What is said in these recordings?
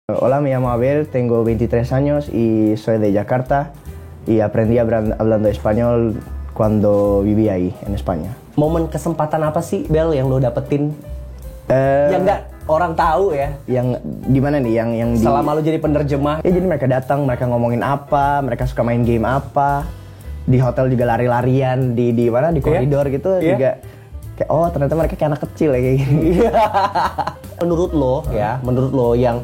Hola, me llamo Abel, tengo 23 años y soy de Jakarta y aprendí hablando español cuando viví ahí, en España. Momen kesempatan apa sih, Bel, yang lo dapetin? Yang nggak orang tahu ya? Yang di mana nih? Yang di... Selama lo jadi penerjemah? Ya, jadi mereka datang, mereka ngomongin apa, mereka suka main game apa. Di hotel juga lari-larian, di mana? Di koridor gitu juga. Kayak, oh ternyata mereka kayak anak kecil ya, kayak gini. Menurut lo yang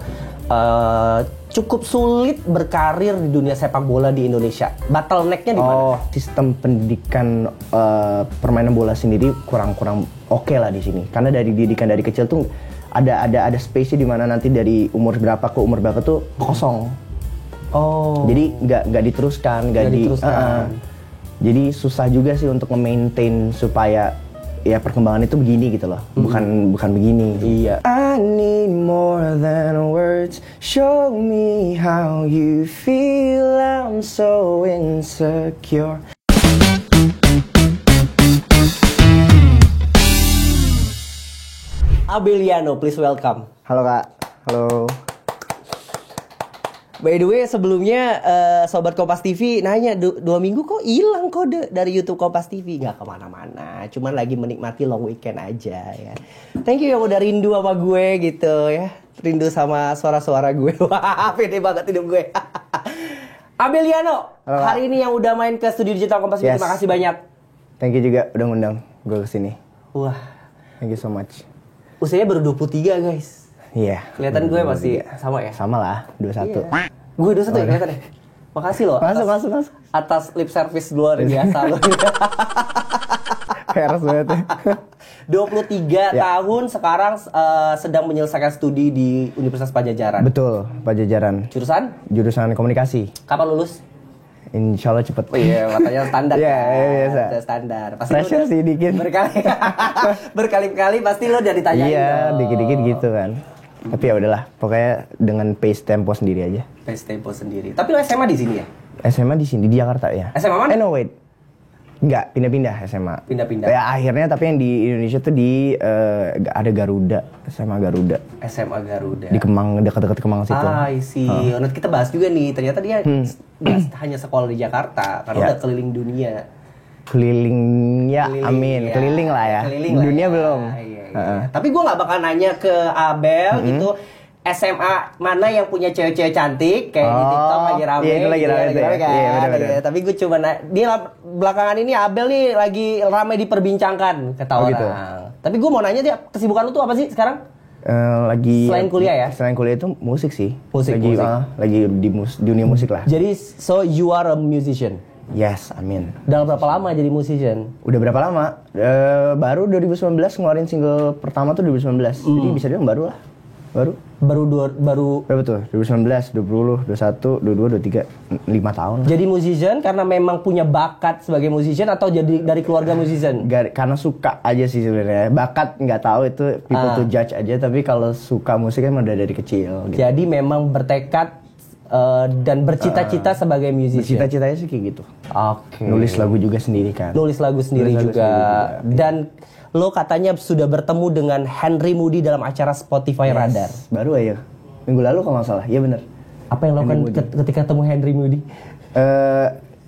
cukup sulit berkarir di dunia sepak bola di Indonesia, bottleneck-nya di mana? Oh, sistem pendidikan permainan bola sendiri kurang oke lah di sini. Karena dari didikan dari kecil tuh ada space di mana nanti dari umur berapa ke umur berapa tuh kosong. Oh. Jadi nggak diteruskan, jadi susah juga sih untuk nge-maintain supaya ya perkembangan itu begini gitu loh, bukan begini. Iya. I need more than words, show me how you feel, I'm so insecure. Abeliano, please welcome. Halo Kak, halo. By the way, sebelumnya Sobat Kompas TV nanya, 2 minggu kok hilang kode dari YouTube Kompas TV? Gak kemana-mana, cuman lagi menikmati long weekend aja ya. Thank you yang udah rindu sama gue gitu ya. Rindu sama suara-suara gue. Wah, pede banget hidup gue. Abeliano, halo, hari ini yang udah main ke studio digital Kompas TV, terima kasih banyak. Thank you juga udah ngundang gue kesini. Wah, thank you so much. Usianya baru 23 guys. Iya. Kelihatan gue masih sama ya? Sama lah, 21. Iya. Gue 21 ya kelihatan ya? Makasih loh. Masuk. Atas lip service luar biasa loh. Peres banget ya. 23 tahun sekarang sedang menyelesaikan studi di Universitas Padjadjaran. Betul, Padjadjaran. Jurusan komunikasi. Kapan lulus? Insya Allah cepet. Oh iya, katanya standar. Iya, biasa. Standar. Pasti pressure sih dikit. Berkali-kali pasti lo udah ditanyain. Iya, dikit-dikit gitu kan. Tapi ya udahlah, pokoknya dengan pace tempo sendiri aja. Pace tempo sendiri. Tapi lo SMA di sini ya? SMA di sini, di Jakarta ya. SMA mana? No wait. Enggak, pindah-pindah SMA. Pindah-pindah. Ya akhirnya tapi yang di Indonesia tuh di ada Garuda, SMA Garuda. SMA Garuda. Di Kemang, dekat-dekat Kemang situ. I see. Nanti kita bahas juga nih, ternyata dia nggak hanya sekolah di Jakarta, karena udah keliling dunia. Keliling lah ya. Dunia belum. Iya. Tapi gue nggak bakal nanya ke Abel itu SMA mana yang punya cewek-cewek cantik kayak di TikTok lagi rame. Iya, lagi rame kan. Iya, benar. Tapi gue cuma dia belakangan ini Abel nih lagi ramai diperbincangkan kata orang. Gitu. Tapi gue mau nanya dia, kesibukan lu tuh apa sih sekarang? Lagi selain kuliah ya? Selain kuliah itu musik sih. Musik. Lagi di dunia musik lah. Jadi so you are a musician. Yes, amin. Dalam berapa lama jadi musician? Udah berapa lama? Baru 2019 ngeluarin single pertama tuh 2019. Jadi bisa dibilang baru lah. Baru berapa tuh? 2019, 20, 21, 22, 23, 5 tahun. Jadi musician karena memang punya bakat sebagai musician atau jadi dari keluarga musician? Karena suka aja sih sebenarnya. Bakat nggak tahu itu people to judge aja, tapi kalau suka musik kan udah dari kecil gitu. Jadi memang bertekad dan bercita-cita sebagai musician. Bercita-citanya sih kayak gitu. Oke. Nulis lagu juga sendiri kan. Nulis lagu sendiri juga. Dan lo katanya sudah bertemu dengan Henry Moody dalam acara Spotify Radar. Baru aja. Minggu lalu kalau nggak salah. Iya benar. Apa yang lo lakukan ketika ketemu Henry Moody?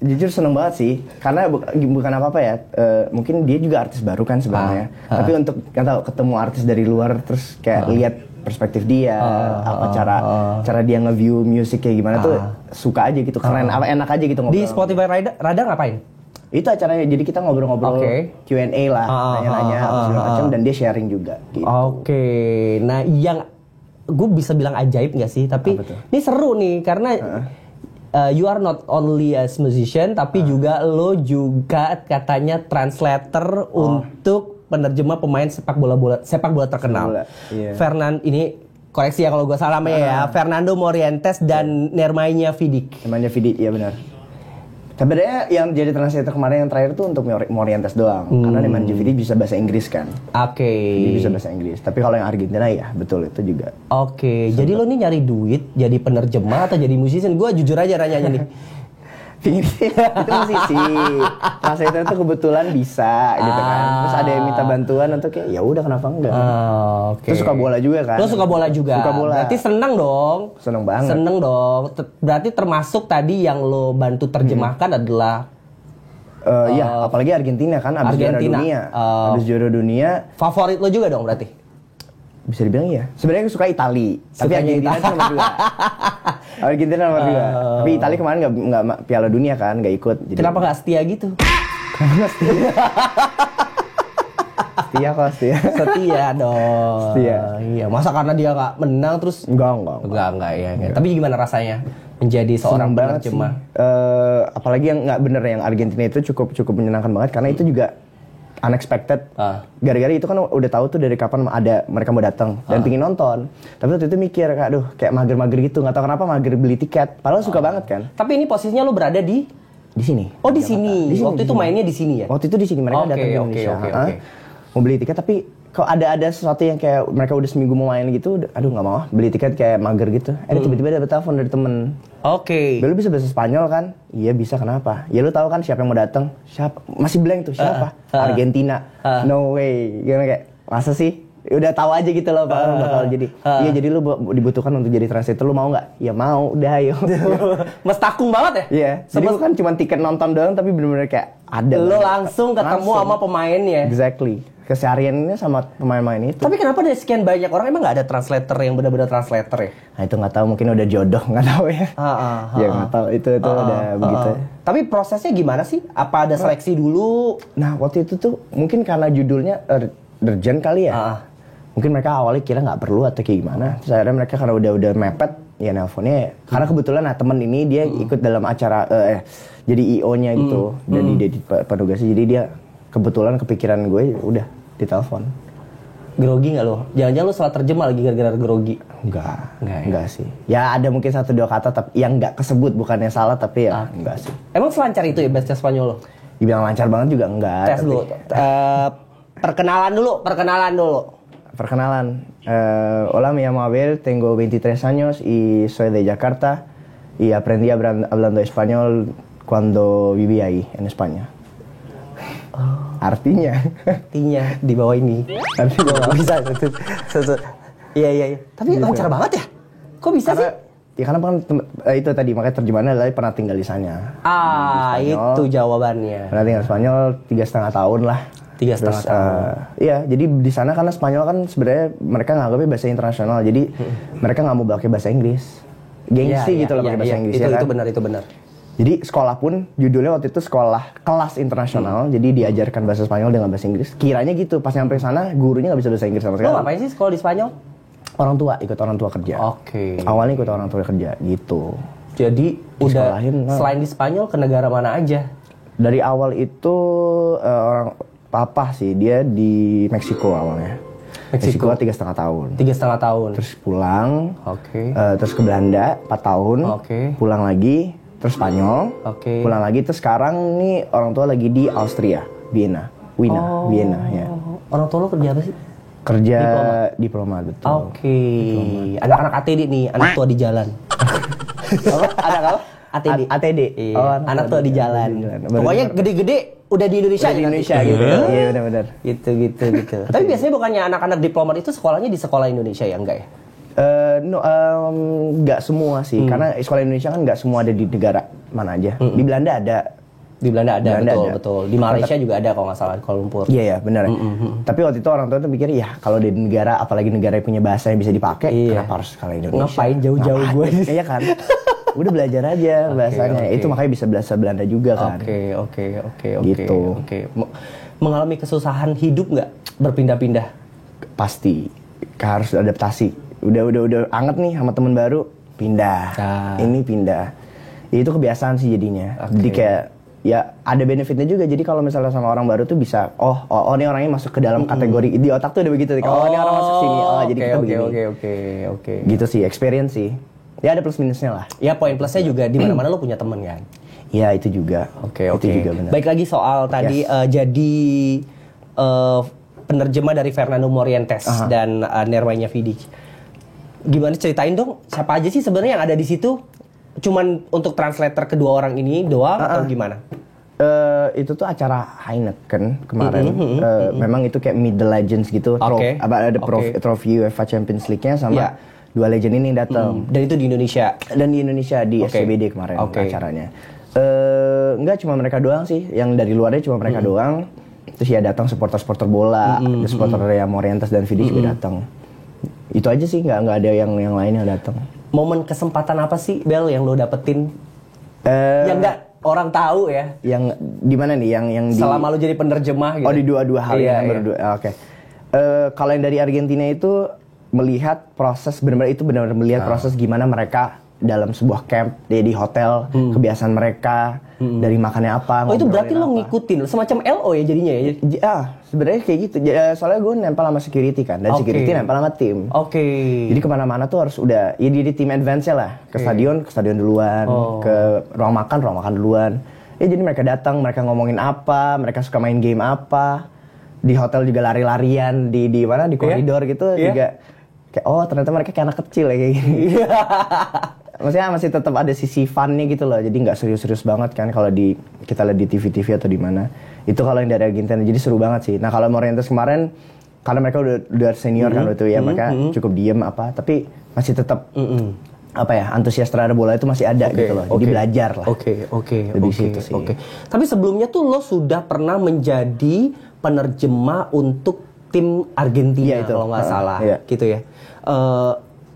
Jujur seneng banget sih. Karena bukan apa-apa ya. Mungkin dia juga artis baru kan sebenarnya. Tapi untuk nggak tahu ketemu artis dari luar terus kayak lihat perspektif dia, cara dia nge-view musik kayak gimana tuh suka aja gitu, keren, enak aja gitu ngobrol. Di Spotify Radar ngapain? Itu acaranya, jadi kita ngobrol-ngobrol, Q&A lah, nanya-nanya apa segala macam, dan dia sharing juga. Gitu. Nah yang gue bisa bilang ajaib nggak sih? Tapi ini seru nih karena you are not only as musician, tapi juga lo juga katanya translator untuk penerjemah pemain sepak bola terkenal. Ini koreksi ya kalau gue salah ya. Fernando Morientes dan Nemanja Vidic. Iya benar. Sebenarnya yang jadi translator kemarin yang terakhir tuh untuk Morientes doang. Karena Nemanja Vidic bisa bahasa Inggris kan. Dia bisa bahasa Inggris. Tapi kalau yang Argentina ya betul itu juga. Jadi lo nih nyari duit jadi penerjemah atau jadi musician? Gue jujur aja nanya nih. itu musisi. Translator itu kebetulan bisa gitu kan. Terus ada yang minta bantuan untuk kayak ya udah kenapa enggak. Terus suka bola juga kan. Lo suka bola juga. Suka bola. Berarti seneng dong. Seneng banget. Seneng dong. Berarti termasuk tadi yang lo bantu terjemahkan adalah ya, apalagi Argentina kan abis juara dunia. Abis juara dunia. Favorit lo juga dong berarti? Bisa dibilang iya. Sebenarnya suka Itali, tapi Argentina itu nomor 2. Argentina nomor 2. Tapi Itali kemarin nggak Piala Dunia kan, nggak ikut. Jadi... Kenapa nggak setia gitu? Kenapa setia? Setia. Setia dong. Setia. Iya, masa karena dia nggak menang terus? Enggak ya. Tapi gimana rasanya menjadi seorang penerjemah? Apalagi yang nggak bener yang Argentina itu cukup menyenangkan banget karena itu juga unexpected. Gara-gara itu kan udah tahu tuh dari kapan ada mereka mau datang dan pingin nonton. Tapi waktu itu mikir, aduh kayak mager-mager gitu, nggak tahu kenapa mager beli tiket. Padahal suka banget kan. Tapi ini posisinya lo berada di sini. Oh di sini. Waktu itu mainnya di sini ya? Waktu itu di sini mereka datang ke Indonesia. Okay. Mau beli tiket tapi kalau ada sesuatu yang kayak mereka udah seminggu mau main gitu, aduh nggak mau beli tiket kayak mager gitu. Tiba-tiba dapat telepon dari temen. Lu bisa bahasa Spanyol kan? Iya bisa, kenapa? Ya lu tahu kan siapa yang mau datang? Siapa? Masih blank tuh siapa? Argentina. No way. Gimana kayak masa sih? Udah tahu aja gitu loh bakal jadi. Iya jadi lu dibutuhkan untuk jadi translator, lu mau nggak? Ya mau, udah ayo. Mestakung banget ya? Iya. Jadi bukan cuma tiket nonton doang tapi bener-bener kayak ada. Lu langsung ketemu sama pemainnya. Exactly. Kesehariannya sama pemain-pemain itu. Tapi kenapa dari sekian banyak orang emang nggak ada translator yang benar-benar translator ya? Nah itu nggak tahu, mungkin udah jodoh, nggak tahu ya. Ya nggak tahu itu udah begitu. Tapi prosesnya gimana sih? Apa ada seleksi dulu? Nah waktu itu tuh mungkin karena judulnya urgent kali ya. Mungkin mereka awalnya kira nggak perlu atau kayak gimana. Terus akhirnya mereka karena udah mepet ya nelponnya. Karena kebetulan temen ini dia ikut dalam acara jadi IO-nya gitu. Jadi penugasi, jadi dia kebetulan kepikiran gue udah ditelepon. Grogi nggak lo? Jangan-jangan lo salah terjemah lagi gara-gara grogi? Enggak sih. Ya ada mungkin 1-2 kata tapi yang nggak kesebut, bukannya salah tapi ya enggak sih. Emang selancar itu ya bahasa Spanyol lo? Dibilang lancar banget juga enggak. Tes dulu. Perkenalan dulu. Hola, me llamo Abel, tengo 23 años y soy de Jakarta y aprendí hablando español cuando viví ahí en España. Artinya di bawah ini. Artinya bisa. Iya. Tapi lancar banget ya? Kok bisa sih? Ya karena kan itu tadi makanya terjemahannya adalah pernah tinggal di sana. Itu jawabannya. Pernah tinggal Spanyol 3,5 tahun lah. 3,5 tahun. Iya, jadi di sana karena Spanyol kan sebenarnya mereka nganggapnya bahasa internasional. Jadi mereka nggak mau pakai bahasa Inggris. Gengsi gitu loh pakai bahasa Inggris ya kan. Itu benar. Jadi sekolah pun judulnya waktu itu sekolah kelas internasional. Jadi diajarkan bahasa Spanyol dengan bahasa Inggris. Kiranya gitu, pas nyampe sana gurunya nggak bisa bahasa Inggris sama sekali. Lo ngapain sih sekolah di Spanyol? Ikut orang tua kerja. Oke. Awalnya ikut orang tua kerja gitu. Jadi udah selain di Spanyol ke negara mana aja? Dari awal itu orang papa sih, dia di Meksiko awalnya. Meksiko 3,5 tahun. 3,5 tahun. Terus pulang. Oke. Terus ke Belanda 4 tahun. Oke. Pulang lagi. Terus Spanyol. Oke. Pulang lagi. Terus sekarang nih orang tua lagi di Austria, Vienna ya. Orang tua lo kerja apa sih? Kerja diploma betul. Oke. Anak-anak ATD nih, anak tua di jalan. Anak apa? ATD. Iya. Anak tua di jalan. Pokoknya gede-gede udah di Indonesia. Di Indonesia gitu. Iya benar-benar. Gitu. Tapi biasanya bukannya anak-anak diplomat itu sekolahnya di sekolah Indonesia ya, enggak ya? Nggak semua sih, karena sekolah Indonesia kan nggak semua ada di negara mana aja. Di Belanda ada. Di Belanda ada, betul. Di Malaysia juga ada kalau nggak salah, Kuala Lumpur. Iya, benar. Tapi waktu itu orang tua tuh mikir, ya kalau di negara, apalagi negara yang punya bahasa yang bisa dipakai, kenapa harus sekolah Indonesia? Ngapain jauh-jauh gue? Iya kan? Udah belajar aja bahasanya. Itu makanya bisa bahasa Belanda juga kan. Oke. Gitu. Mengalami kesusahan hidup nggak berpindah-pindah? Pasti. Harus adaptasi. Udah anget nih sama teman baru, pindah. Ini pindah. Itu kebiasaan sih jadinya. Jadi kayak ya ada benefitnya juga. Jadi kalau misalnya sama orang baru tuh bisa oh ini orangnya masuk ke dalam kategori di otak tuh udah begitu. Oh ini orang masuk sini. Jadi kita begini. Oke. Gitu sih, experience sih. Ya ada plus minusnya lah. Ya poin plusnya juga di mana-mana lo punya teman kan. Iya itu juga. Oke. Itu juga benar. Baik lagi soal tadi jadi penerjemah dari Fernando Morientes dan Nerwanya Vidic. Gimana ceritain dong siapa aja sih sebenarnya yang ada di situ? cuman untuk translator kedua orang ini doang atau gimana? Itu tuh acara Heineken kemarin. Memang itu kayak Meet the Legends gitu. Oke. Ada trofi UEFA Champions League-nya sama dua legend ini datang. Dan itu di Indonesia. Dan di Indonesia di SCBD kemarin acaranya. Enggak cuma mereka doang sih. Yang dari luarnya cuma mereka doang. Terus ya datang supporter bola, ada supporter yang Morientes dan Vidi juga datang. Itu aja sih, nggak ada yang lain yang datang. Momen kesempatan apa sih, Bel, yang lo dapetin? Yang nggak orang tahu ya? Yang di mana nih? Yang di, selama lo jadi penerjemah gitu? Oh, di dua hal yang berdua. Oke. Kalau yang dari Argentina itu melihat proses benar-benar melihat proses gimana mereka dalam sebuah camp di hotel, kebiasaan mereka, dari makannya apa. Oh, itu berarti lo ngikutin semacam LO ya jadinya ya? Sebenarnya kayak gitu. Soalnya gue nempel sama security kan, dan security nempel sama tim. Jadi kemana-mana tuh harus udah, ya di tim advance-nya lah. Ke stadion duluan, ke ruang makan duluan. Ya jadi mereka datang, mereka ngomongin apa, mereka suka main game apa. Di hotel juga lari-larian di mana di koridor gitu juga. Kayak ternyata mereka kayak anak kecil ya kayak gini. Maksudnya masih tetap ada sisi fun-nya gitu loh. Jadi nggak serius-serius banget kan kalau kita lihat di TV atau di mana. Itu kalau yang dari Argentina. Jadi seru banget sih. Nah, kalau Morientes kemarin karena mereka udah senior kan waktu itu ya, mereka cukup diem apa, tapi masih tetap antusias terhadap bola itu masih ada gitu loh. Jadi belajar lah. Lebih situ sih. Tapi sebelumnya tuh lo sudah pernah menjadi penerjemah untuk tim Argentina kalau nggak salah gitu ya.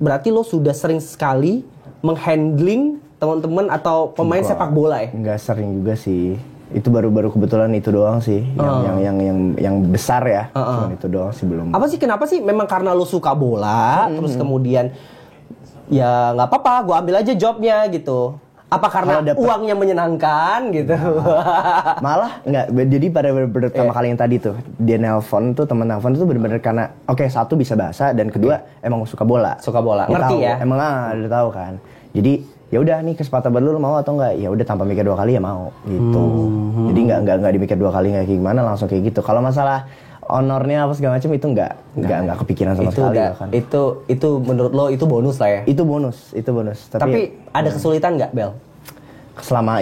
Berarti lo sudah sering sekali menghandling teman-teman atau pemain sepak bola ya? Nggak sering juga sih. Itu baru kebetulan itu doang sih yang besar ya. Cuman itu doang sih belum. Apa sih, kenapa sih? Memang karena lo suka bola, terus kemudian ya nggak apa-apa, gue ambil aja jobnya gitu. Apa karena uangnya menyenangkan gitu? Malah nggak. Jadi pada pertama kali yang tadi tuh dia nelpon tuh, teman nelpon tuh bener-bener karena satu bisa bahasa dan kedua emang suka bola. Ngerti tahu, ya? Emang udah tahu kan. Jadi ya udah nih kesempatan baru, lu mau atau enggak? Ya udah tanpa mikir dua kali ya mau gitu. Jadi nggak dimikir dua kali, nggak kayak gimana, langsung kayak gitu. Kalau masalah honornya apa segala macam itu nggak kepikiran sama sekali kan. Itu menurut lo itu bonus lah ya? Itu bonus. Tapi ada kesulitan nggak, Bel? Selama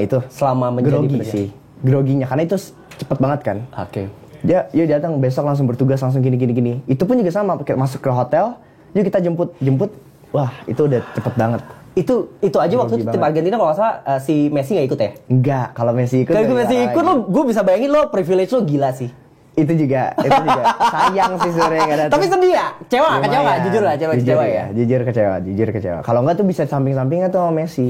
menjadi grogi sih. Groginya karena itu cepet banget kan. Dia datang besok langsung bertugas langsung gini. Itu pun juga sama, masuk ke hotel, yuk kita jemput. Wah, itu udah cepet banget. Itu aja waktu itu tim Argentina kalau nggak salah si Messi nggak ikut ya? Enggak, kalau Messi ikut. Kalau Messi ikut lo, gue bisa bayangin lo privilege lo gila sih. Itu juga sayang sih sebenarnya nggak datang. Tapi sedih ya? Kecewa, jujur lah, kecewa ya. Jujur kecewa. Kalau nggak tuh bisa samping-sampingan tuh sama Messi.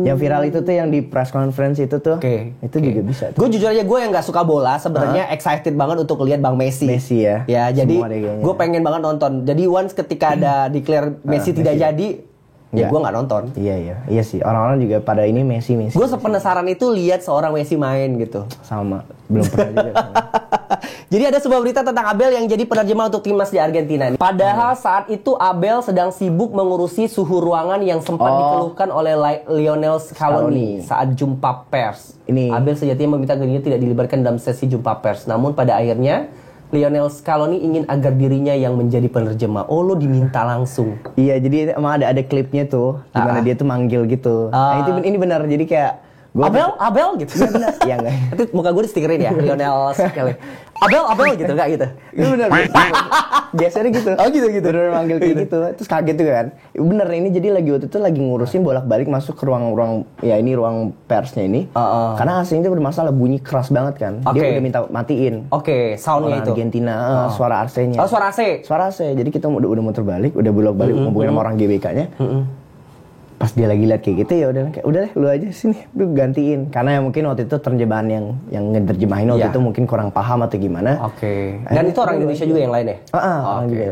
Yang viral itu tuh yang di press conference itu tuh. Itu juga bisa. Gue jujur aja, gue yang nggak suka bola sebenarnya excited banget untuk lihat Bang Messi. Ya. Ya, jadi gue pengen banget nonton. Jadi once ketika ada declare Messi tidak jadi, ya gue nggak nonton. Iya sih. Orang-orang juga pada ini Messi. Gue sepenasaran itu lihat seorang Messi main gitu. Sama, belum pernah juga. Jadi ada sebuah berita tentang Abel yang jadi penerjemah untuk timnas di Argentina. Padahal saat itu Abel sedang sibuk mengurusi suhu ruangan yang sempat dikeluhkan oleh Lionel Scaloni saat jumpa pers. Abel sejatinya meminta dirinya tidak dilibatkan dalam sesi jumpa pers. Namun pada akhirnya Lionel Scaloni ingin agar dirinya yang menjadi penerjemah. Oh, lo diminta langsung. Iya, jadi emang ada klipnya tuh, dimana dia tuh manggil gitu. Nah, ini benar. Jadi kayak Abel gitu. Iya enggak? Itu muka gue di stikerin ya, Lionel Scaloni. Abel gitu, enggak gitu. Itu benar. Biasanya gitu. Oh gitu. Bener manggil kayak gitu. Terus kaget tuh kan. Bener, ini jadi waktu itu lagi ngurusin bolak-balik masuk ke ruang ruang persnya ini. Karena AC-nya bermasalah, bunyi keras banget kan. Dia udah minta matiin. Soundnya itu. Argentina, suara AC-nya. Oh, suara AC. Jadi kita udah muter balik, udah bolak-balik ngomongin sama orang GBK-nya. Pas dia lagi lihat kayak gitu ya udah deh lu aja sini, lu gantiin. Karena mungkin waktu itu terjemahan yang ngeterjemahin waktu itu mungkin kurang paham atau gimana. Dan itu orang Indonesia juga yang lain ya? Orang juga.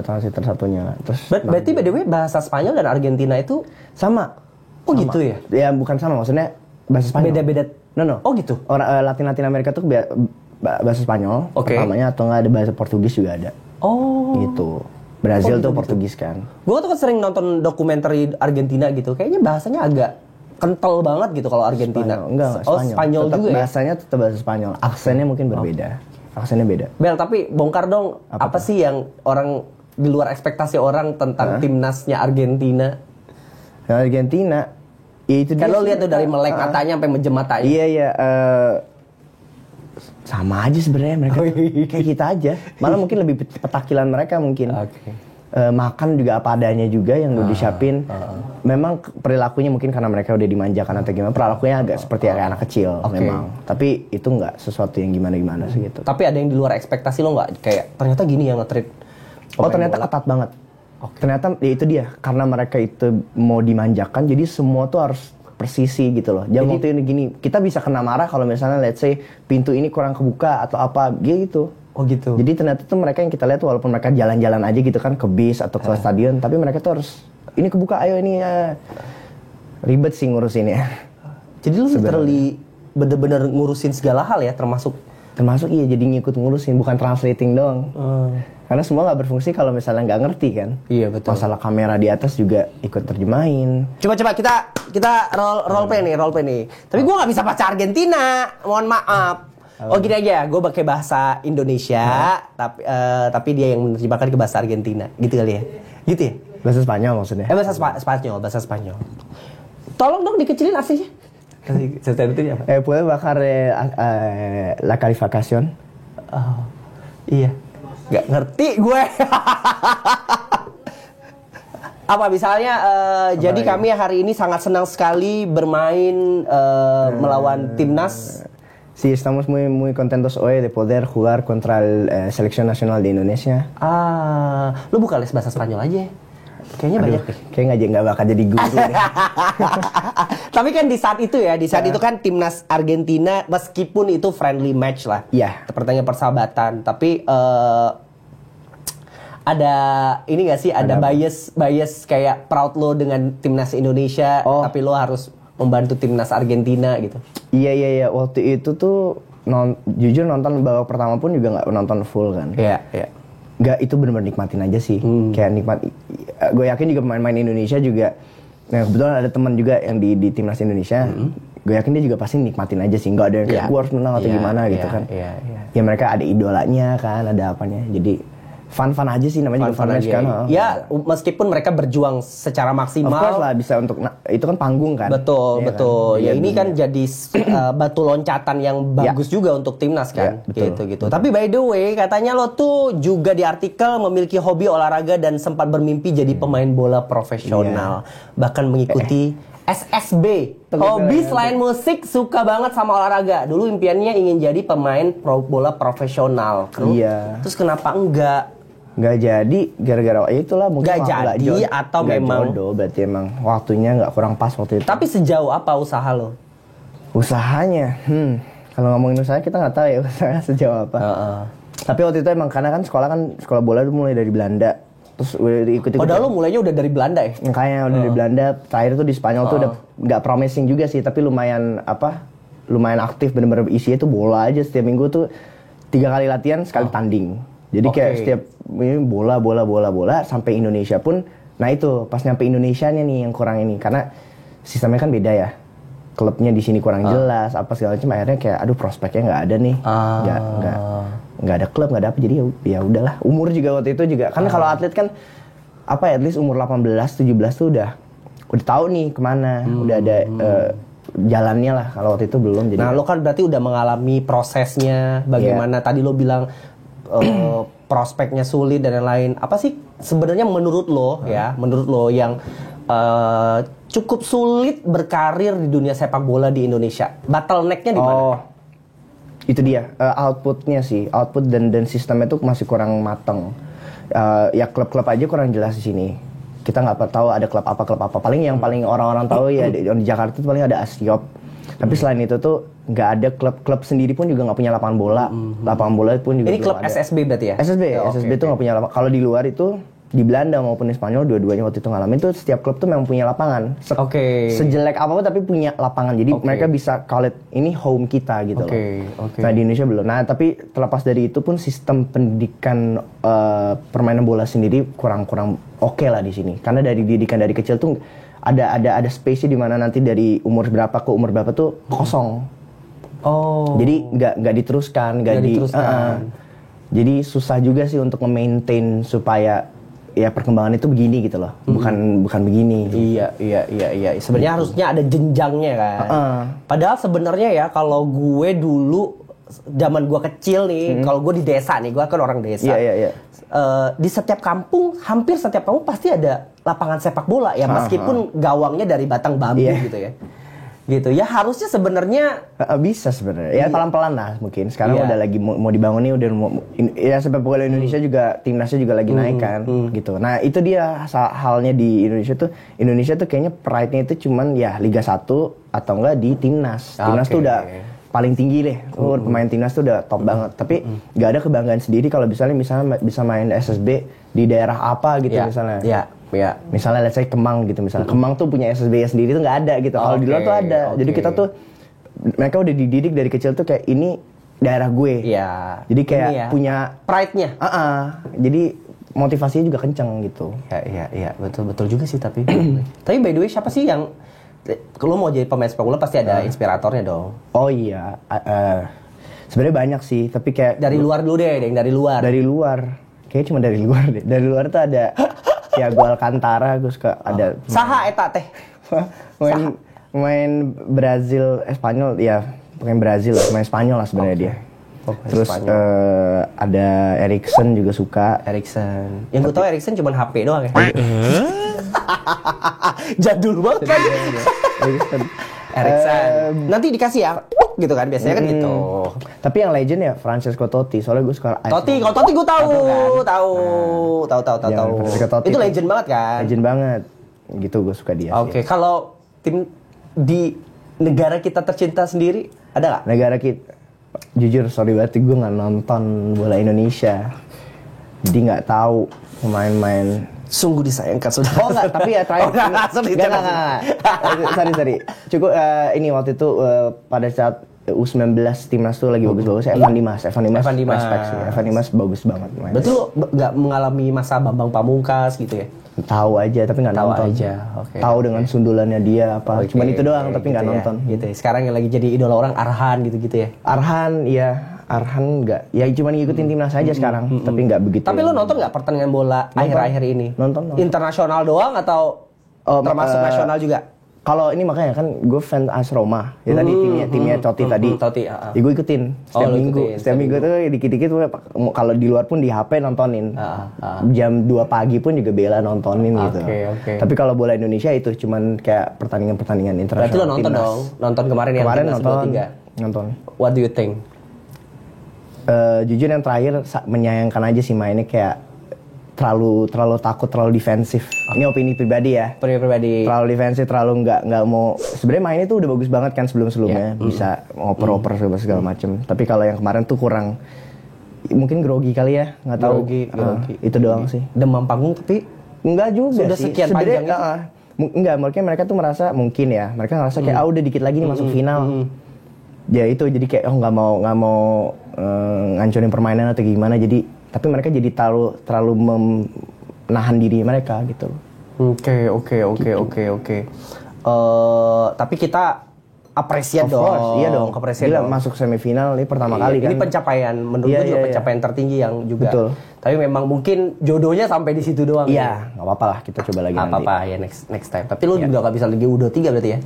Translator satunya. Terus berarti by the way bahasa Spanyol dan Argentina itu sama. Oh sama. Gitu ya? Ya bukan sama, maksudnya bahasa Spanyol. Beda-beda. No. Oh gitu. Orang Latin Amerika tuh bahasa Spanyol pertamanya, atau enggak ada bahasa Portugis juga ada. Oh. Gitu. Brazil tuh Portugis kan. Gue tuh sering nonton dokumenter Argentina gitu. Kayaknya bahasanya agak kental banget gitu kalau Argentina. Enggak, Spanyol tetap juga ya? Bahasanya tetap bahasa Spanyol. Aksennya mungkin berbeda. Aksennya beda. Bel, tapi bongkar dong. Apa sih yang orang di luar ekspektasi orang tentang timnasnya Argentina? Argentina Ya itu Kan dia lo sih, lihat tuh dari melek matanya sampai menjem matanya. Iya, sama aja sebenarnya mereka kayak kita aja. Malah mungkin lebih petakilan mereka mungkin. Oke. Makan juga apa adanya juga yang udah disiapin. Memang perilakunya mungkin karena mereka udah dimanjakan atau gimana. Perilakunya agak seperti kayak anak kecil memang. Tapi itu nggak sesuatu yang gimana-gimana sih gitu. Tapi ada yang di luar ekspektasi lo nggak? Kayak ternyata gini yang nge-treat. Oh ternyata ketat banget. Ternyata ya itu dia. Karena mereka itu mau dimanjakan, jadi semua tuh harus presisi gitu loh. Jangan waktu ini gini. Kita bisa kena marah kalau misalnya let's say pintu ini kurang kebuka atau apa gitu. Oh gitu. Jadi ternyata tuh mereka yang kita lihat walaupun mereka jalan-jalan aja gitu kan ke bis atau ke stadion, tapi mereka tuh harus ini kebuka, ayo ini ya. Ribet sih ngurusinnya. Jadi lu literally bener-bener ngurusin segala hal ya, termasuk iya, jadi ngikut ngurusin, bukan translating doang. Karena semua nggak berfungsi kalau misalnya nggak ngerti kan. Iya betul. Masalah kamera di atas juga ikut terjemahin. Coba kita role play nih. Tapi gue nggak bisa bahasa Argentina, mohon maaf. Oh gini aja, gue pakai bahasa Indonesia, tapi dia yang menerjemahkan ke bahasa Argentina, gitu kali ya? Gitu ya? Bahasa Spanyol maksudnya? Bahasa Spanyol. Tolong dong dikecilin aslinya. Kasih apa? Puede bajar la calificación? Oh, iya. Gak ngerti gue. Apa misalnya jadi kami hari ini sangat senang sekali bermain melawan timnas. Sí, estamos muy contentos hoy de poder jugar contra la selección nacional de Indonesia. Lu buka les bahasa Spanyol aja. Kayaknya banyak deh. Kayaknya nggak bakal jadi guru deh. Tapi kan di saat itu itu kan timnas Argentina meskipun itu friendly match lah. Iya. Pertandingan persahabatan, tapi ada ini nggak sih ada bias kayak proud lo dengan timnas Indonesia, tapi lo harus membantu timnas Argentina gitu. Iya. Waktu itu tuh jujur nonton babak pertama pun juga nggak nonton full kan. Iya. Nggak, itu benar-benar nikmatin aja sih. Kayak nikmat. Gue yakin juga pemain-pemain Indonesia juga. Nah kebetulan ada teman juga yang di timnas Indonesia. Gue yakin dia juga pasti nikmatin aja sih. Nggak ada yang kayak gue harus menang atau gimana gitu kan. Ya mereka ada idolanya kan, ada apanya. Jadi fun aja sih, namanya juga fun match kan. Ya meskipun mereka berjuang secara maksimal. Of course lah bisa untuk itu kan panggung kan. Betul. Ya ini kan jadi batu loncatan yang bagus juga untuk timnas kan. Gitu. Tapi by the way katanya lo tuh juga di artikel memiliki hobi olahraga dan sempat bermimpi jadi pemain bola profesional. Bahkan mengikuti SSB. Hobi selain musik, suka banget sama olahraga. Dulu impiannya ingin jadi pemain bola profesional. Terus kenapa enggak? Nggak jadi gara-gara itulah mungkin nggak jadi atau memang jodoh, berarti emang waktunya nggak kurang pas waktu itu. Tapi sejauh apa usaha lo? Usahanya, kalau ngomongin usaha kita nggak tahu ya usaha sejauh apa. Tapi waktu itu emang karena kan sekolah bola itu mulai dari Belanda, terus udah ikut. Padahal lo mulainya udah dari Belanda ya? Makanya udah dari Belanda, terakhir tuh di Spanyol tuh udah nggak promising juga sih, tapi lumayan aktif, bener-bener isinya tuh bola aja setiap minggu tuh 3 kali latihan sekali tanding. Jadi kayak setiap ini bola sampai Indonesia pun. Nah itu pas nyampe Indonesianya nih yang kurang ini, karena sistemnya kan beda ya. Klubnya di sini kurang jelas apa segala macam, akhirnya kayak aduh prospeknya nggak ada nih. Nggak ada klub, nggak ada apa, jadi ya udahlah. Umur juga waktu itu juga kan kalau atlet kan at least umur 18 17 tuh udah tahu nih kemana, udah ada jalannya lah. Kalau waktu itu belum. Jadi nah lo kan berarti udah mengalami prosesnya bagaimana. Tadi lo bilang prospeknya sulit dan lain-lain. Apa sih sebenarnya menurut lo yang cukup sulit berkarir di dunia sepak bola di Indonesia? Bottleneck-nya di mana? Itu dia outputnya sih, output dan sistemnya tuh masih kurang mateng. Ya klub-klub aja kurang jelas di sini. Kita nggak tahu ada klub apa. Paling yang paling orang-orang tahu ya di Jakarta tuh paling ada Asiop. Tapi selain itu tuh nggak ada klub sendiri pun juga nggak punya lapangan bola. Lapangan bola pun juga. Ini klub ada. SSB berarti ya? SSB tuh nggak punya lapangan. Kalau di luar itu di Belanda maupun di Spanyol dua-duanya waktu itu ngalamin tuh setiap klub tuh memang punya lapangan. Sejelek apapun tapi punya lapangan. Jadi mereka bisa call it ini home kita gitu loh. Nah di Indonesia belum. Nah tapi terlepas dari itu pun sistem pendidikan permainan bola sendiri kurang oke lah di sini. Karena dari didikan dari kecil tuh ada space-nya di mana nanti dari umur berapa ke umur berapa tuh kosong. Jadi nggak diteruskan, jadi susah juga sih untuk nge-maintain supaya ya perkembangan itu begini gitu loh, bukan begini. Iya. Sebenarnya harusnya ada jenjangnya kan. Padahal sebenarnya ya kalau gue dulu zaman gue kecil nih, kalau gue di desa nih, gue kan orang desa. Iya. Di setiap kampung, hampir setiap kampung pasti ada lapangan sepak bola ya, meskipun gawangnya dari batang bambu gitu ya. Gitu ya, harusnya sebenarnya bisa sebenarnya. Ya pelan-pelan lah mungkin. Sekarang udah lagi mau dibangun nih, udah ya sepak bola Indonesia juga timnasnya juga lagi naik kan gitu. Nah, itu dia halnya di Indonesia tuh kayaknya pride-nya itu cuman ya Liga 1 atau enggak di timnas. Timnas tuh udah paling tinggi deh. Pemain timnas tuh udah top banget. Tapi nggak ada kebanggaan sendiri kalau misalnya bisa main SSB di daerah apa gitu misalnya. Ya. Misalnya let's say Kemang gitu misalnya. Kemang tuh punya SSB sendiri tuh nggak ada gitu. Kalau di luar tuh ada. Jadi kita tuh mereka udah dididik dari kecil tuh kayak ini daerah gue. Iya. Jadi kayak punya pride-nya. Jadi motivasinya juga kenceng gitu. Iya. Betul juga sih tapi. Tapi by the way, siapa sih yang kalau mau jadi pemain sepak bola pasti ada inspiratornya dong. Oh iya. Sebenarnya banyak sih, tapi kayak dari luar dulu deh, dari luar. Dari luar. Kayaknya cuma dari luar deh. Dari luar tuh ada Thiago Alcantara, gue suka ada. Saha eta teh. main Brazil, Spanyol ya, pemain Brazil, main Spanyol lah sebenarnya dia. Terus ada Eriksen juga suka. Eriksen. Yang gue tau Eriksen cuma HP doang ya. Jadul banget kan. Eriksen. Nanti dikasih ya, gitu kan biasanya kan gitu. Tapi yang legend ya Francesco Totti, soalnya gue suka. Totti gue tahu. Itu legend banget kan? Legend banget. Gitu gue suka dia. Oke, kalau tim di negara kita tercinta sendiri ada nggak? Negara kita, jujur sorry banget gue nggak nonton bola Indonesia, jadi nggak tahu pemain-pemain. Sungguh disayangkan sudah. Oh enggak, tapi ya terakhir. Sorry. Cukup ini waktu itu pada saat U19 timnas tuh lagi bagus-bagus. Evan Dimas. Evan Dimas bagus banget. Berarti lu nggak mengalami masa Bambang Pamungkas gitu ya? Tahu aja tapi nggak nonton. Tahu dengan sundulannya dia apa. Cuman itu doang tapi nggak nonton. Gitu ya. Sekarang yang lagi jadi idola orang Arhan gitu-gitu ya? Arhan nggak, ya cuma ngikutin timnas aja sekarang, tapi nggak begitu. Tapi lo nonton nggak pertandingan bola akhir-akhir ini? Nonton. Internasional doang atau termasuk nasional juga? Kalau ini makanya kan gue fans AS Roma, ya tadi timnya Totti tadi. Ya gue ikutin setiap minggu tuh dikit-dikit. Kalau di luar pun di HP nontonin. Jam 2 pagi pun juga bela nontonin gitu. Tapi kalau bola Indonesia itu cuman kayak pertandingan internasional. Berarti lo nonton dong? Nonton kemarin nonton. What do you think? Jujur yang terakhir menyayangkan aja sih mainnya kayak terlalu takut, terlalu defensif. Ini opini pribadi ya. Terlalu defensif, terlalu nggak mau. Sebenarnya mainnya tuh udah bagus banget kan sebelumnya, bisa ngoper segala macem. Tapi kalau yang kemarin tuh kurang, mungkin grogi kali ya, nggak tahu. Grogi. Itu doang sih. Demam panggung tapi nggak juga sudah sih. Sekian panjang Enggak, mungkin mereka tuh merasa mereka ngerasa kayak udah dikit lagi nih masuk final. Ya itu jadi kayak nggak mau ngancurin permainan atau gimana, jadi tapi mereka jadi terlalu menahan diri mereka gitu. Oke. Tapi kita apresiasi dong. Iya dong. Gila, masuk semifinal ini pertama kali kan. Ini pencapaian menurut gue juga pencapaian tertinggi yang juga. Betul. Tapi memang mungkin jodohnya sampai di situ doang. Iya, nggak apa-apa lah, kita coba lagi nanti. Apa-apa ya next time. Tapi lu juga nggak bisa lagi U23 berarti ya?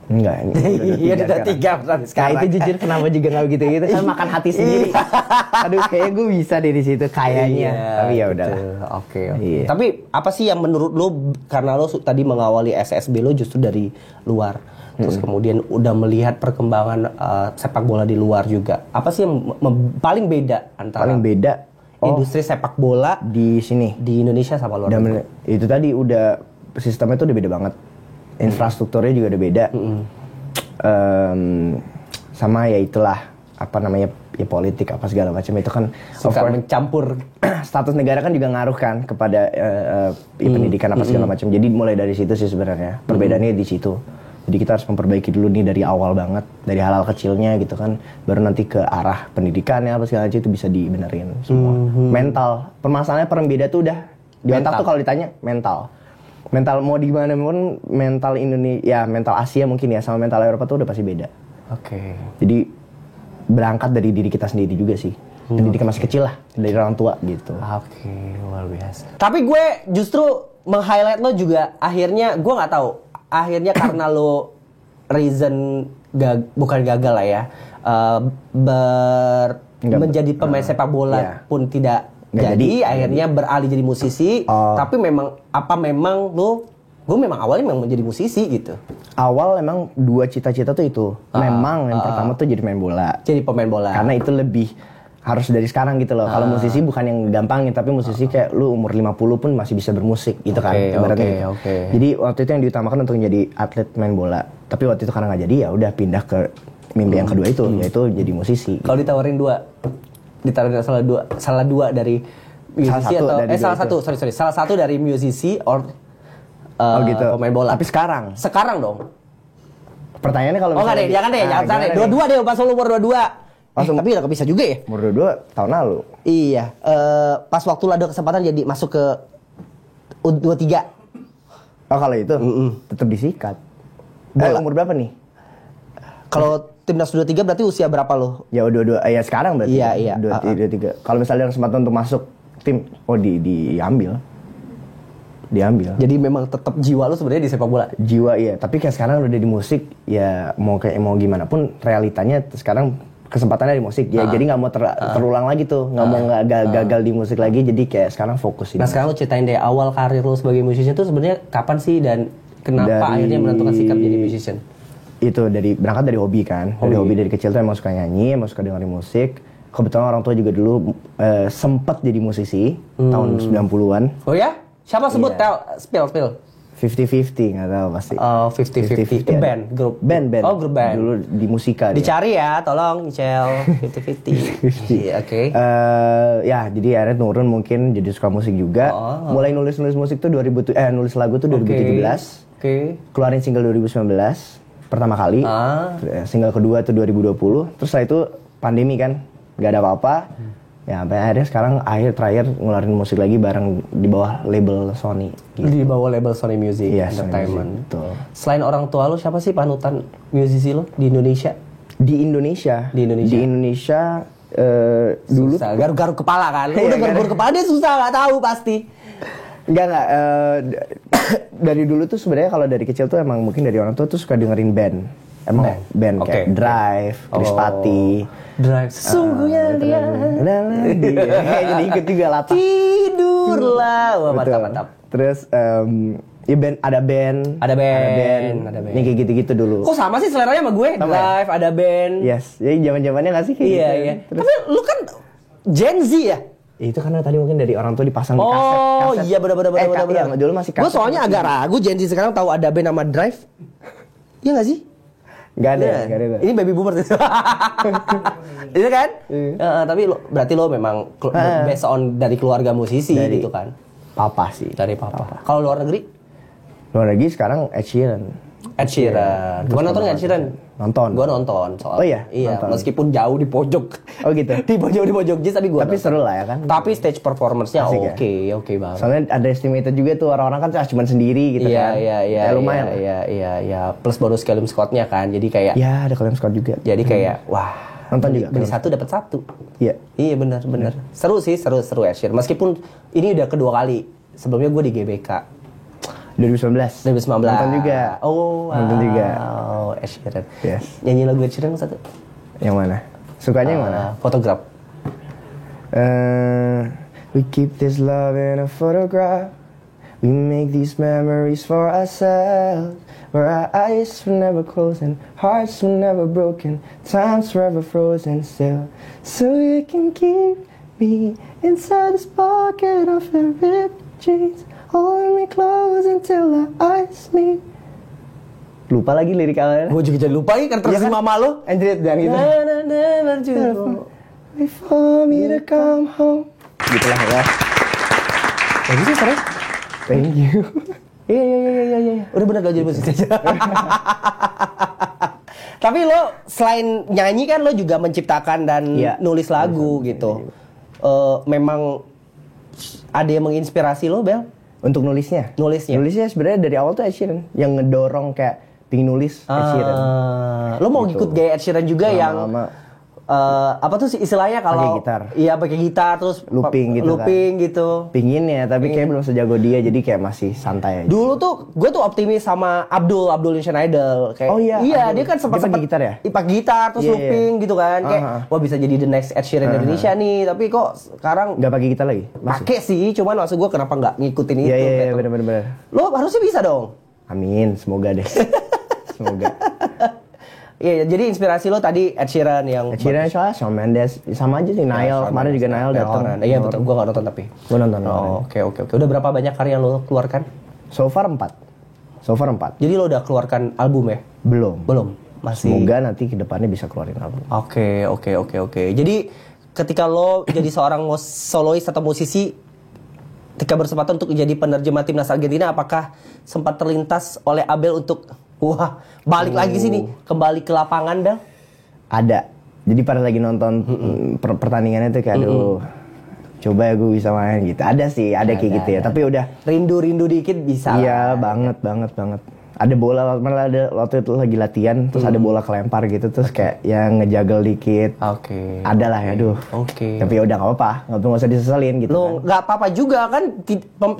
Enggak, ini udah 3 sekarang. Nah, itu jujur kenapa juga nggak gitu kan makan hati sendiri. Aduh, kayaknya gue bisa deh di situ kayaknya. Tapi ya udahlah. Oke. Tapi apa sih yang menurut lo, karena lo tadi mengawali SSB lo justru dari luar, terus kemudian udah melihat perkembangan sepak bola di luar juga. Apa sih yang paling beda antara industri sepak bola di sini di Indonesia sama luar negeri? Itu tadi udah sistemnya tuh udah beda banget. Infrastrukturnya juga udah beda. Sama ya itulah apa namanya ya politik apa segala macam itu kan suka mencampur. Status negara kan juga ngaruh kan kepada pendidikan apa segala macam. Jadi mulai dari situ sih sebenarnya perbedaannya di situ. Jadi kita harus memperbaiki dulu nih dari awal banget, dari hal-hal kecilnya gitu kan, baru nanti ke arah pendidikannya apa segala macam itu bisa dibenerin semua. Mental, permasalahannya beda tuh udah di otak tuh kalau ditanya mental mau di mana pun, mental Indonesia ya mental Asia mungkin ya sama mental Eropa tuh udah pasti beda. Oke. Jadi berangkat dari diri kita sendiri juga sih. pendidikan masih kecil lah dari orang tua gitu. Oke, luar biasa. Tapi gue justru meng-highlight lo juga akhirnya, gue nggak tahu, akhirnya karena lo reason bukan gagal lah ya, menjadi pemain sepak bola pun tidak jadi, akhirnya beralih jadi musisi. Tapi memang gue memang awalnya memang menjadi musisi gitu. Awal emang dua cita-cita tuh itu. Memang yang pertama tuh jadi pemain bola. Jadi pemain bola. Karena itu lebih harus dari sekarang gitu loh. Kalau musisi bukan yang gampangin, tapi musisi kayak lu umur 50 pun masih bisa bermusik gitu kan. Ibaratnya. Jadi waktu itu yang diutamakan untuk jadi atlet main bola. Tapi waktu itu karena nggak jadi, ya udah pindah ke mimpi yang kedua itu, yaitu jadi musisi. Kalau ditawarin salah dua dari musisi salah satu dari musisi gitu. Pemain bola. Tapi sekarang dong. Pertanyaannya kalau nggak deh, jangan deh. Dua-dua deh, pas lu umur 22. Tapi udah bisa juga ya? Umur 22 tahun lalu. Iya. Pas waktu lu ada kesempatan jadi masuk ke U23. Kalau itu tetap disikat. Umur berapa nih? Kalau timnas U23 berarti usia berapa lo? Ya U22. Ya sekarang berarti. Iya. U23. Kalau misalnya ada kesempatan untuk masuk tim, diambil. Jadi memang tetap jiwa lu sebenarnya di sepak bola. Jiwa iya, tapi kayak sekarang udah di musik ya mau gimana pun realitanya sekarang kesempatannya di musik ya. Jadi nggak mau terulang lagi tuh, nggak mau gagal di musik lagi. Jadi kayak sekarang fokus ini. Nah sekarang lu ceritain deh awal karir lu sebagai musician tuh sebenarnya kapan sih dan kenapa akhirnya menentukan sikap jadi musician? Itu berangkat dari hobi kan. Dari hobi dari kecil tuh emang suka nyanyi, emang suka dengerin musik. Kebetulan orang tua juga dulu sempat jadi musisi tahun 90-an. Oh ya? Siapa sebut? Spill. 50-50, nggak tahu pasti. Oh, 50-50. Grup band. Oh, grup band. Dulu di musika. Dicari ya, tolong, Michelle. 50-50. Iya, oke. Ya, jadi akhirnya turun mungkin jadi suka musik juga. Mulai nulis musik tuh nulis lagu tuh 2017. Oke. Keluarin single 2019 pertama kali. Single kedua tuh 2020. Terus setelah itu pandemi kan, nggak ada apa-apa. Ya, sampai akhirnya sekarang terakhir ngeluarin musik lagi bareng di bawah label Sony. Gitu. Di bawah label Sony Music Entertainment. Betul. Selain orang tua lu, siapa sih panutan musisi lu di Indonesia? Di Indonesia dulu garuk-garuk kepala kan. Udah garuk-garuk kepala dia susah, nggak tahu pasti. Enggak. Dari dulu tuh sebenarnya kalau dari kecil tuh emang mungkin dari orang tua tuh suka dengerin band. Emang band kayak Drive, Chris Patti. Drive. Sesungguhnya dia. Jadi ikut juga latah. Tidurlah. Wah, mantap. Terus ya ada band. Ini kayak gitu-gitu dulu. Kok sama sih seleranya sama gue? Drive, ada band. Yes. Jadi zaman-zamannya nggak sih kayak gitu. Iya. Tapi lu kan Gen Z ya? Itu karena tadi mungkin dari orang tua dipasang di kaset. Oh iya benar. Iya, dulu masih kaset. Gue soalnya agak ragu Gen Z sekarang tahu ada band nama Drive. Iya nggak sih? Gak ada. Ini baby boomer sih. Itu kan? Tapi berarti lo memang based on dari keluarga musisi gitu kan? Papa sih. Dari papa. Kalau luar negeri? Luar negeri sekarang Ed Sheeran. Gua nonton Ed Sheeran. Nonton. Gua nonton soalnya. Oh iya? Iya, meskipun jauh di pojok. Oh gitu? Di pojok jis, tapi gua Tapi seru lah ya kan? Tapi stage performance-nya oke banget. Soalnya ada estimated juga tuh orang-orang kan cuma sendiri gitu kan. Iya. Lumayan. Iya. Plus bonus Callum Scott-nya kan. Jadi kayak ya ada Callum Scott juga. Jadi kayak wah, nonton juga. Beli satu dapat satu. Iya. Iya benar. Seru sih, seru Ed Sheeran. Meskipun ini udah kedua kali. Sebelumnya gue di GBK. 2019. Nonton juga. Nonton juga. Ed Sheeran. Yes. Nyanyi lagu Ed Sheeran satu. Yang mana? Sukanya yang mana? Photograph. We keep this love in a photograph. We make these memories for ourselves. Where our eyes were never closing, hearts were never broken, times forever frozen still. So you can keep me inside this pocket of your ripped jeans. Hold me close until our eyes meet. Lupa lagi lirik awalnya. Gue juga jadi lupa ya kan terus mama lo. Anjir dan gitu. Wait for me to come home. Gitulah ya. Bagus sih serius. Thank you. Iya. Udah benar gak jadi musisi aja. Tapi lo selain nyanyi kan lo juga menciptakan dan nulis lagu gitu. Memang ada yang menginspirasi lo, Bel? Untuk nulisnya sebenarnya dari awal tuh Ed Sheeran yang ngedorong kayak pingin nulis Ed Sheeran. Lo mau ikut gaya Ed Sheeran juga yang apa tuh istilahnya kalau Pakai gitar. Iya pakai gitar terus Looping gitu looping gitu. Pingin ya, tapi kayak belum sejago dia, jadi kayak masih santai aja. Dulu tuh gue tuh optimis sama Abdul Indonesian Idol kayak Oh iya, dia kan sempat pakai gitar ya? pakai gitar terus Iya, looping gitu kan kayak wah bisa jadi the next Ed Sheeran Indonesia nih, tapi kok sekarang Nggak pakai gitar lagi? Masih? pakai sih, cuman maksud gue kenapa nggak ngikutin itu? Iya, gitu. bener. Lo harusnya bisa dong. Amin, semoga deh. Semoga. Iya, jadi inspirasi lo tadi Ed Sheeran yang Ed Sheeran soalnya Shawn Mendes, sama aja sih. Niall, kemarin juga Niall datang. Iya betul, gue nggak nonton tapi. Gue nonton. Oh, oke. Udah berapa banyak karya yang lo keluarkan? So far 4. Jadi lo udah keluarkan album ya? Belum. Masih. Semoga nanti kedepannya bisa keluarin album. Oke. Jadi ketika lo jadi seorang solois atau musisi, ketika berkesempatan untuk menjadi penerjemah timnas Argentina, apakah sempat terlintas oleh Abel untuk balik lagi sini, kembali ke lapangan, Bel? Ada. Jadi pada lagi nonton pertandingannya tuh kayak aduh, coba ya gue bisa main gitu. Ada sih, ada kayak gitu ya. Tapi udah rindu dikit bisa. Iya, banget. Ada bola, malah ada waktu itu lagi latihan, terus ada bola kelempar gitu, terus kayak yang ngejagel dikit. Oke. Ada lah ya, aduh. Oke. Tapi ya udah nggak apa-apa, nggak usah diseselin gitu. Lo nggak apa-apa juga kan,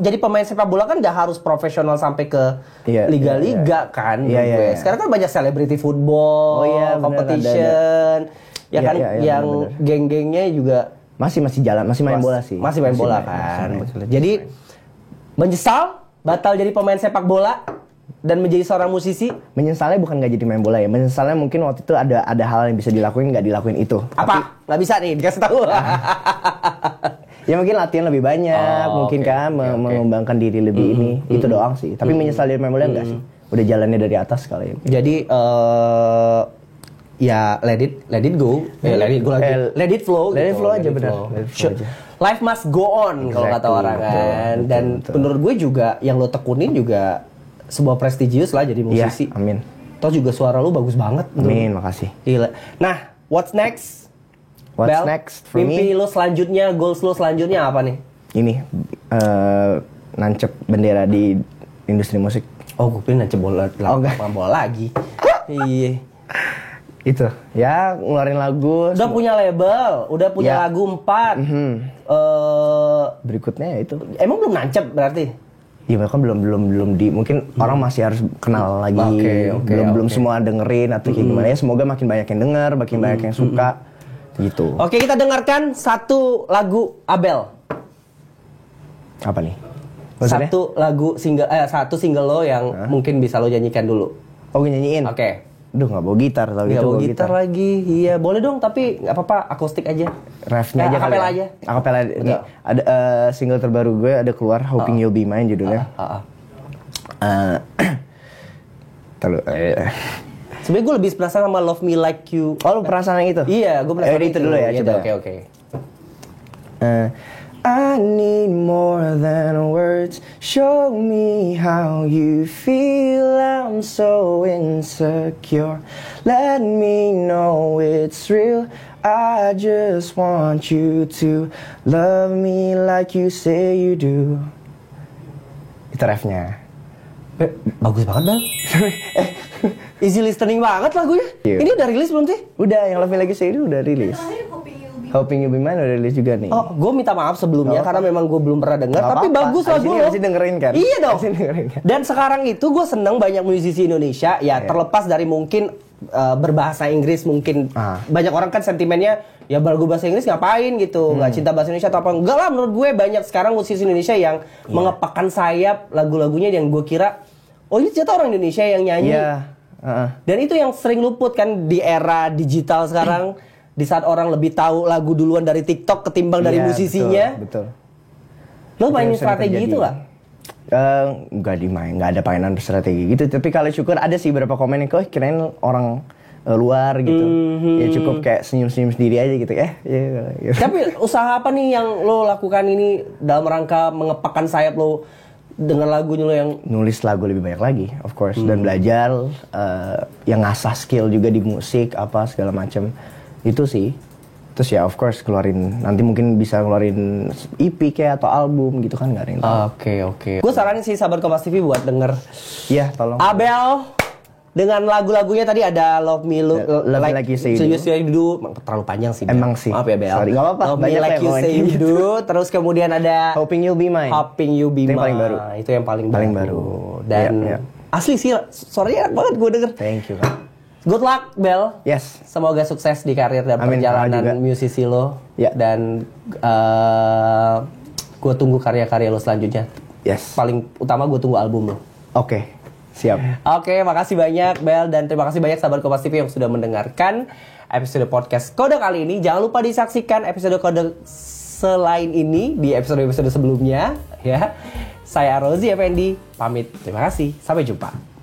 jadi pemain sepak bola kan nggak harus profesional sampai ke liga-liga kan. Iya. Sekarang kan banyak celebrity football, competition, ya kan, yang geng-gengnya juga masih jalan, masih main bola sih. Masih main bola kan. Jadi menyesal batal jadi pemain sepak bola dan menjadi seorang musisi? Menyesalnya bukan nggak jadi main bola ya. Menyesalnya mungkin waktu itu ada hal yang bisa dilakuin, nggak dilakuin itu. Apa? Nggak bisa nih, dikasih tahu. Ya mungkin latihan lebih banyak, mungkin mengembangkan diri lebih ini. Itu doang sih. Tapi menyesal jadi main bola enggak sih. Udah jalannya dari atas kali ya. Jadi ya let it go. Let it flow. Let it flow aja benar. Life must go on kalau kata orang kan. Dan menurut gue juga yang lo tekunin juga sebuah prestigious lah jadi musisi. Iya, amin. Toh juga suara lu bagus banget. Amin, makasih. Gila. Nah, what's next? What's next for mimpi me? lu selanjutnya, goals lu selanjutnya apa nih? Ini nancep bendera di industri musik. Oh, gue pilih nancep bola, bola lagi. Iya. Itu. Ya, ngeluarin lagu. Udah punya label, udah punya lagu 4. Berikutnya ya itu. Emang belum nancep berarti? Iya, kan belum di, mungkin orang masih harus kenal lagi. Belum semua dengerin atau kayak gimana ya. Semoga makin banyak yang denger, makin banyak yang suka. Gitu. Oke, kita dengarkan satu lagu Abel. Apa nih? Maksudnya? Satu single lo yang mungkin bisa lo nyanyikan dulu. Oh, gue nyanyiin? Oke. Duh, nggak bawa gitar tau gitu. Nggak bawa gitar lagi. Iya, boleh dong, tapi nggak apa-apa, akustik aja. Refnya aja kali akapela ya. aja. Akapela ini ada single terbaru gue ada keluar, Hoping You'll Be Mine judulnya. Sebenarnya gue lebih penasaran sama Love Me Like You. Oh, lu perasaan yang itu? Iya, gue penasaran itu dulu ya, coba. Oke. I need more than words. Show me how you feel. I'm so insecure. Let me know it's real. I just want you to love me like you say you do. Itu refnya. Bagus banget, Bang. Easy listening banget lagunya. Ini udah rilis belum sih? Udah, yang Love Me Like You Say itu udah rilis. Hoping You'll Be Mine udah rilis juga nih. Oh, gue minta maaf sebelumnya karena memang gue belum pernah dengar. Tapi bagus lagu lo. Masih dengerin kan? Iya dong. Dengerin kan? Dan sekarang itu gue seneng banyak musisi Indonesia ya terlepas dari mungkin berbahasa Inggris mungkin banyak orang kan sentimennya ya lagu bahasa Inggris ngapain gitu, nggak cinta bahasa Indonesia atau apa. Enggak lah, menurut gue banyak sekarang musisi Indonesia yang mengepakkan sayap lagu-lagunya yang gue kira oh ini ternyata orang Indonesia yang nyanyi. Dan itu yang sering luput kan di era digital sekarang. Di saat orang lebih tahu lagu duluan dari TikTok ketimbang dari musisinya. Betul. Lo mainin strategi itu nggak? Nggak ada mainan strategi gitu. Tapi kalau syukur ada sih beberapa komen yang kirain orang luar gitu. Ya cukup kayak senyum-senyum sendiri aja gitu ya. Gitu. Tapi usaha apa nih yang lo lakukan ini dalam rangka mengepakkan sayap lo dengan lagunya lo yang nulis lagu lebih banyak lagi, of course, dan belajar yang ngasah skill juga di musik apa segala macam. Itu sih. Terus ya of course keluarin, nanti mungkin bisa keluarin EP kayak atau album gitu kan, nggak ada yang tahu. Oke. Gue saranin sih sahabat Kompas TV buat denger Iya, tolong. Abel dengan lagu-lagunya tadi ada Love Me Like You Say You Do. Terlalu panjang sih. Emang sih. Maaf ya Bel. Sorry, nggak apa-apa. Love Me Like You Say You Do. Terus kemudian ada Hoping You'll Be Mine. Hoping You Be Itu Mine. yang paling baru. Itu yang paling baru. Dan asli sih suaranya enak banget gue denger. Thank you, Kak. Good luck Bel. Yes. Semoga sukses di karir dan Amin, perjalanan musisi lo. Ya. Dan gue tunggu karya-karya lo selanjutnya. Yes. Paling utama gue tunggu album lo. Oke. Siap. Oke, makasih banyak Bel dan terima kasih banyak sahabat Kompas TV yang sudah mendengarkan episode podcast Kode kali ini. Jangan lupa disaksikan episode Kode selain ini di episode-episode sebelumnya ya. Saya Rozi Effendi pamit. Terima kasih. Sampai jumpa.